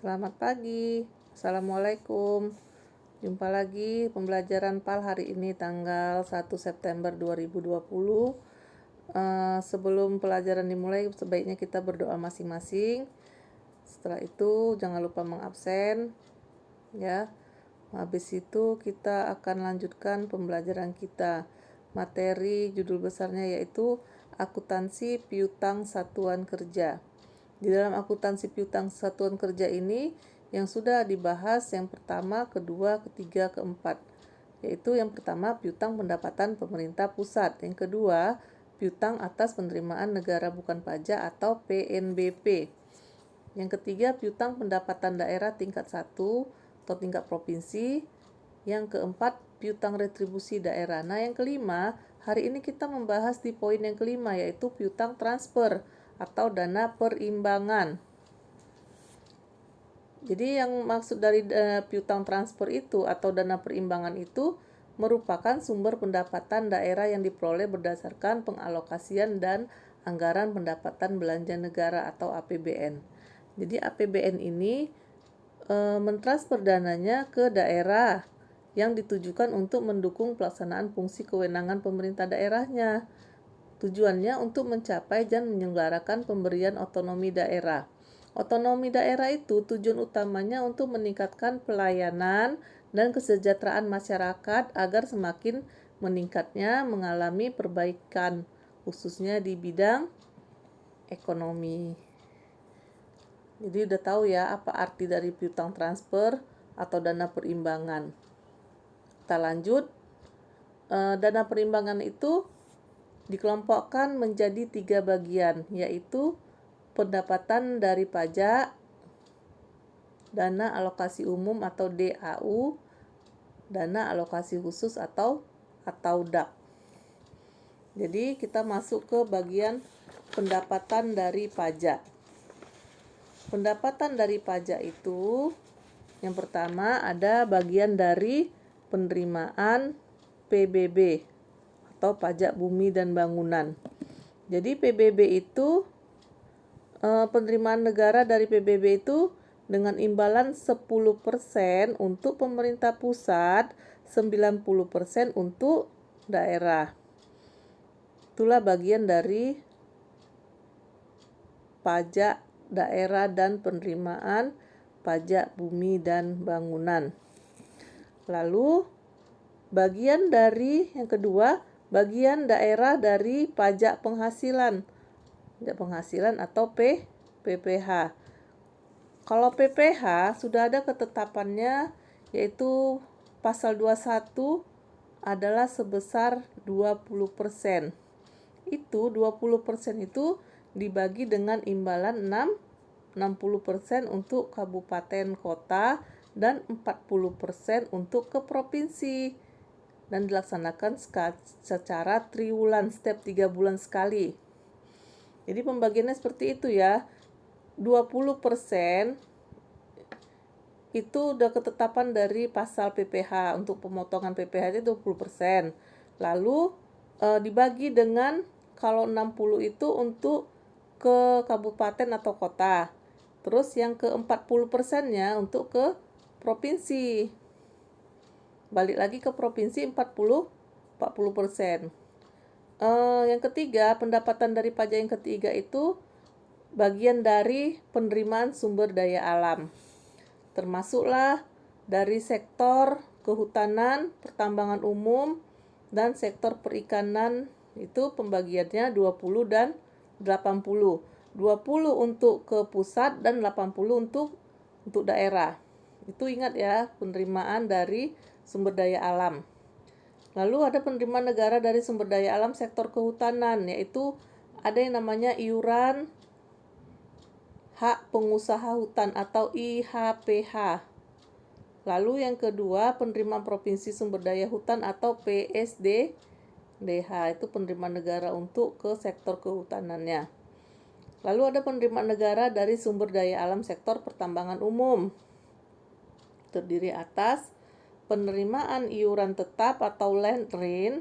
Selamat pagi. Assalamualaikum. Jumpa lagi pembelajaran PAL hari ini tanggal 1 September 2020. Sebelum pelajaran dimulai, sebaiknya kita berdoa masing-masing. Setelah itu jangan lupa mengabsen ya. Habis itu kita akan lanjutkan pembelajaran kita. Materi judul besarnya yaitu akuntansi piutang satuan kerja. Di dalam akuntansi piutang satuan kerja ini yang sudah dibahas yang pertama, kedua, ketiga, keempat. Yaitu yang pertama piutang pendapatan pemerintah pusat. Yang kedua piutang atas penerimaan negara bukan pajak atau PNBP. Yang ketiga piutang pendapatan daerah tingkat 1 atau tingkat provinsi. Yang keempat piutang retribusi daerah. Nah yang kelima, hari ini kita membahas di poin yang kelima yaitu piutang transfer atau dana perimbangan. Jadi yang maksud dari piutang transfer itu atau dana perimbangan itu merupakan sumber pendapatan daerah yang diperoleh berdasarkan pengalokasian dan anggaran pendapatan belanja negara atau APBN. Jadi APBN ini mentransfer dananya ke daerah yang ditujukan untuk mendukung pelaksanaan fungsi kewenangan pemerintah daerahnya. Tujuannya untuk mencapai dan menyelenggarakan pemberian otonomi daerah. Otonomi daerah itu tujuan utamanya untuk meningkatkan pelayanan dan kesejahteraan masyarakat agar semakin meningkatnya mengalami perbaikan, khususnya di bidang ekonomi. Jadi udah tahu ya apa arti dari piutang transfer atau dana perimbangan. Kita lanjut. Dana perimbangan itu dikelompokkan menjadi 3 bagian, yaitu pendapatan dari pajak, dana alokasi umum atau DAU, dana alokasi khusus atau DAK. Jadi kita masuk ke bagian pendapatan dari pajak. Pendapatan dari pajak itu yang pertama ada bagian dari penerimaan PBB atau pajak bumi dan bangunan. Jadi PBB itu penerimaan negara dari PBB itu dengan imbalan 10% untuk pemerintah pusat, 90% untuk daerah. Itulah bagian dari pajak daerah dan penerimaan pajak bumi dan bangunan. Lalu bagian dari yang kedua, bagian daerah dari pajak penghasilan atau PPH. Kalau PPH sudah ada ketetapannya yaitu pasal 21 adalah sebesar 20%. Itu 20% itu dibagi dengan imbalan 60% untuk kabupaten kota dan 40% untuk ke provinsi. Dan dilaksanakan secara triwulan, setiap 3 bulan sekali. Jadi pembagiannya seperti itu ya. 20% itu udah ketetapan dari pasal PPH. Untuk pemotongan PPH itu 20%. Lalu dibagi dengan kalau 60 itu untuk ke kabupaten atau kota. Terus yang ke 40%-nya untuk ke provinsi. Balik lagi ke provinsi 40%. Yang ketiga, pendapatan dari pajak yang ketiga itu bagian dari penerimaan sumber daya alam. Termasuklah dari sektor kehutanan, pertambangan umum, dan sektor perikanan itu pembagiannya 20 dan 80. 20 untuk ke pusat dan 80 untuk daerah. Itu ingat ya, penerimaan dari sumber daya alam. Lalu ada penerimaan negara dari sumber daya alam sektor kehutanan, yaitu ada yang namanya iuran hak pengusaha hutan atau IHPH. Lalu yang kedua, penerimaan provinsi sumber daya hutan atau PSDDH, itu penerimaan negara untuk ke sektor kehutanannya. Lalu ada penerimaan negara dari sumber daya alam sektor pertambangan umum. Terdiri atas penerimaan iuran tetap atau land rent,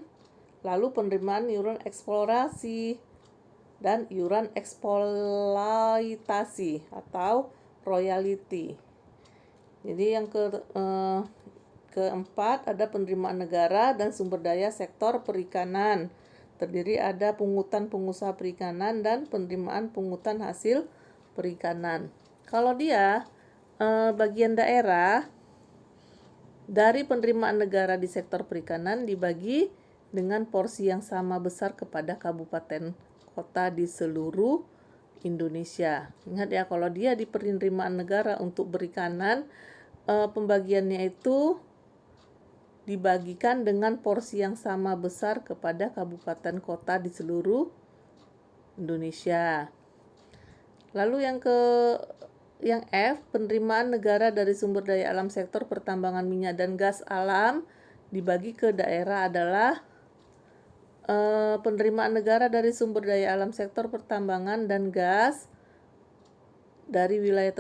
lalu penerimaan iuran eksplorasi, dan iuran eksploitasi atau royalty. Jadi yang keempat ada penerimaan negara dan sumber daya sektor perikanan. Terdiri ada pungutan pengusaha perikanan dan penerimaan pungutan hasil perikanan. Kalau dia bagian daerah dari penerimaan negara di sektor perikanan dibagi dengan porsi yang sama besar kepada kabupaten kota di seluruh Indonesia. Ingat ya, kalau dia di penerimaan negara untuk perikanan, pembagiannya itu dibagikan dengan porsi yang sama besar kepada kabupaten kota di seluruh Indonesia. Lalu yang F, penerimaan negara dari sumber daya alam sektor pertambangan minyak dan gas alam dibagi ke daerah adalah penerimaan negara dari sumber daya alam sektor pertambangan dan gas dari wilayah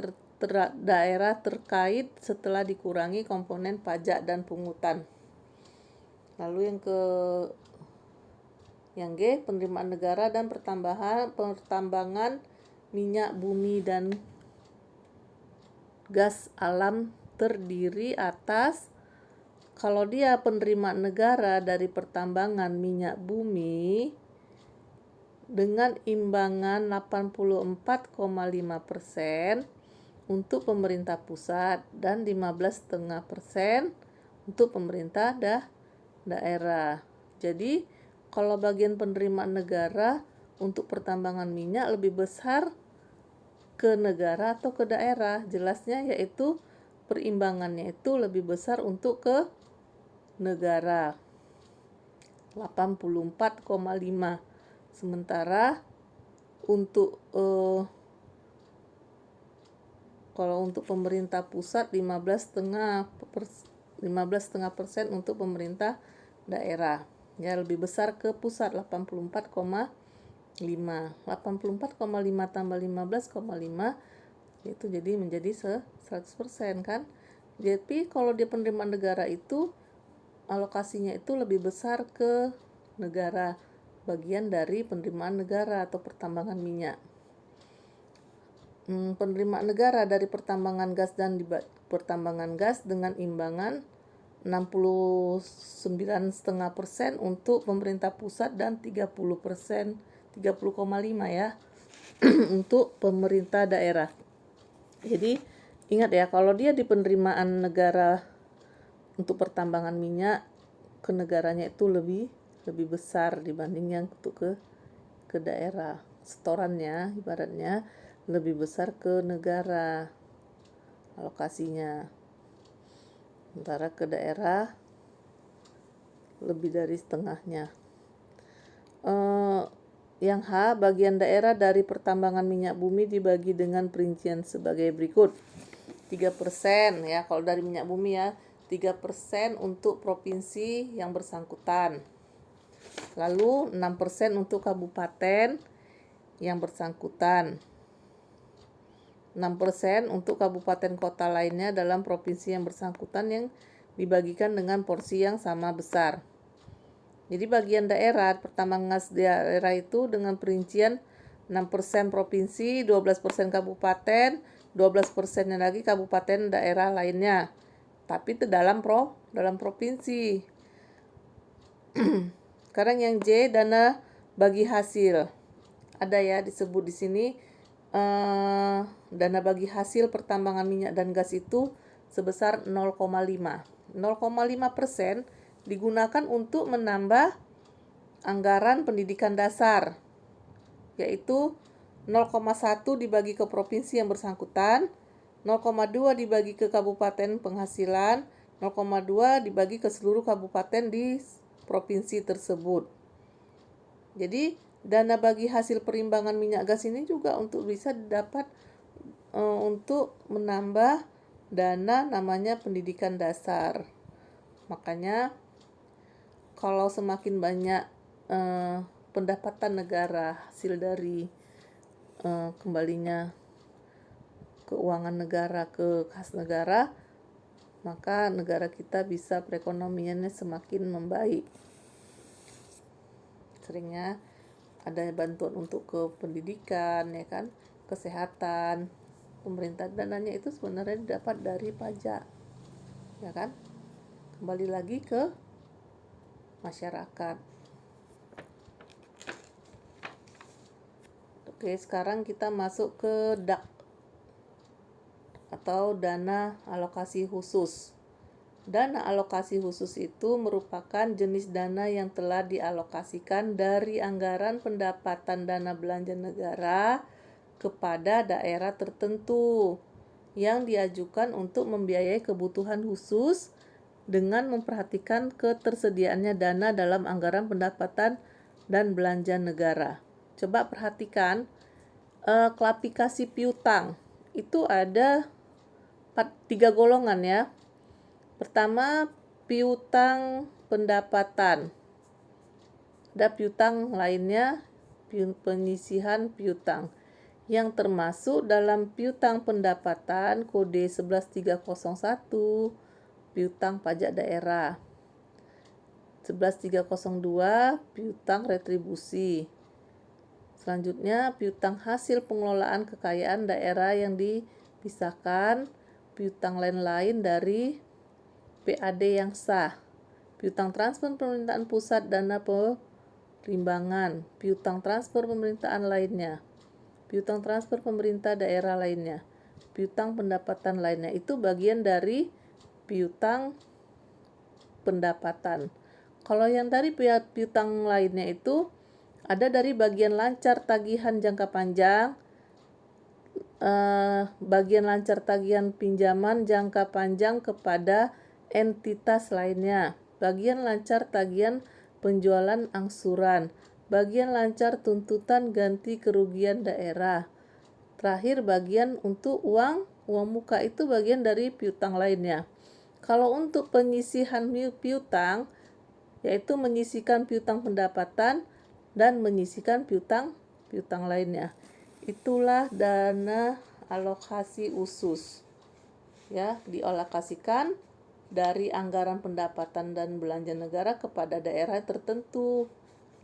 daerah terkait setelah dikurangi komponen pajak dan pungutan. Lalu yang G, penerimaan negara dan pertambangan minyak bumi dan gas alam terdiri atas, kalau dia penerimaan negara dari pertambangan minyak bumi dengan imbangan 84,5% untuk pemerintah pusat dan 15,5% untuk pemerintah daerah. Jadi kalau bagian penerimaan negara untuk pertambangan minyak lebih besar ke negara atau ke daerah, jelasnya yaitu perimbangannya itu lebih besar untuk ke negara, 84,5. Sementara untuk kalau untuk pemerintah pusat 15,5% untuk pemerintah daerah. Ya, lebih besar ke pusat, 84,5. 84,5 tambah 15,5 itu jadi menjadi 100% kan. Jadi kalau dia penerimaan negara itu alokasinya itu lebih besar ke negara, bagian dari penerimaan negara atau pertambangan minyak. Penerimaan negara dari pertambangan gas dan pertambangan gas dengan imbangan 69,5% untuk pemerintah pusat dan 30%, 30,5 ya untuk pemerintah daerah. Jadi ingat ya, kalau dia di penerimaan negara untuk pertambangan minyak, ke negaranya itu lebih besar dibanding yang untuk ke daerah. Setorannya ibaratnya lebih besar ke negara alokasinya, sementara ke daerah lebih dari setengahnya. Yang H, bagian daerah dari pertambangan minyak bumi dibagi dengan perincian sebagai berikut. 3% ya kalau dari minyak bumi ya, 3% untuk provinsi yang bersangkutan. Lalu 6% untuk kabupaten yang bersangkutan. 6% untuk kabupaten kota lainnya dalam provinsi yang bersangkutan yang dibagikan dengan porsi yang sama besar. Jadi bagian daerah, pertambangan gas daerah itu dengan perincian 6% provinsi, 12% kabupaten, 12% lagi kabupaten daerah lainnya. Tapi itu dalam provinsi. Sekarang yang J, dana bagi hasil. Ada ya disebut di sini dana bagi hasil pertambangan minyak dan gas itu sebesar 0,5. 0,5% digunakan untuk menambah anggaran pendidikan dasar, yaitu 0,1 dibagi ke provinsi yang bersangkutan, 0,2 dibagi ke kabupaten penghasilan, 0,2 dibagi ke seluruh kabupaten di provinsi tersebut. Jadi dana bagi hasil perimbangan minyak gas ini juga untuk bisa didapat untuk menambah dana namanya pendidikan dasar. Makanya kalau semakin banyak pendapatan negara hasil dari kembalinya keuangan negara ke kas negara, maka negara kita bisa perekonomiannya semakin membaik. Seringnya ada bantuan untuk ke pendidikan ya kan, kesehatan, Pemerintah dananya itu sebenarnya didapat dari pajak, ya kan? Kembali lagi ke masyarakat. Oke, sekarang kita masuk ke DAK atau dana alokasi khusus. Dana alokasi khusus itu merupakan jenis dana yang telah dialokasikan dari anggaran pendapatan dana belanja negara kepada daerah tertentu yang diajukan untuk membiayai kebutuhan khusus dengan memperhatikan ketersediaannya dana dalam anggaran pendapatan dan belanja negara. Coba perhatikan klasifikasi piutang. Itu ada 3 golongan ya. Pertama, piutang pendapatan. Ada piutang lainnya, penyisihan piutang, yang termasuk dalam piutang pendapatan kode 11301, piutang pajak daerah. 11302, piutang retribusi. Selanjutnya, piutang hasil pengelolaan kekayaan daerah yang dipisahkan, piutang lain-lain dari PAD yang sah, piutang transfer pemerintahan pusat dana perimbangan, piutang transfer pemerintahan lainnya, piutang transfer pemerintah daerah lainnya, piutang pendapatan lainnya. Itu bagian dari piutang pendapatan. Kalau yang dari piutang lainnya itu ada dari bagian lancar tagihan jangka panjang, bagian lancar tagihan pinjaman jangka panjang kepada entitas lainnya, bagian lancar tagihan penjualan angsuran, bagian lancar tuntutan ganti kerugian daerah. Terakhir, bagian untuk uang muka itu bagian dari piutang lainnya. Kalau untuk penyisihan piutang, yaitu menyisihkan piutang pendapatan dan menyisihkan piutang lainnya. Itulah dana alokasi khusus. Ya, dialokasikan dari anggaran pendapatan dan belanja negara kepada daerah tertentu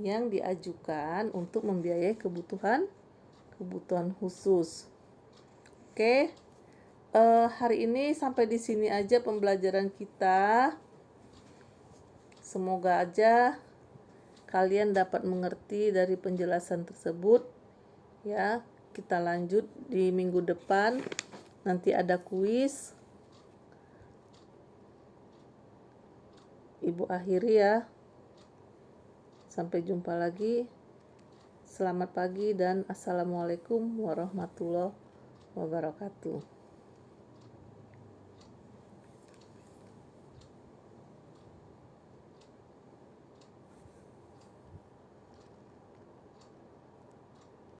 yang diajukan untuk membiayai kebutuhan khusus. Oke, hari ini sampai di sini aja pembelajaran kita. Semoga aja kalian dapat mengerti dari penjelasan tersebut. Ya, kita lanjut di minggu depan. Nanti ada kuis. Ibu akhiri ya. Sampai jumpa lagi. Selamat pagi dan assalamualaikum warahmatullahi wabarakatuh.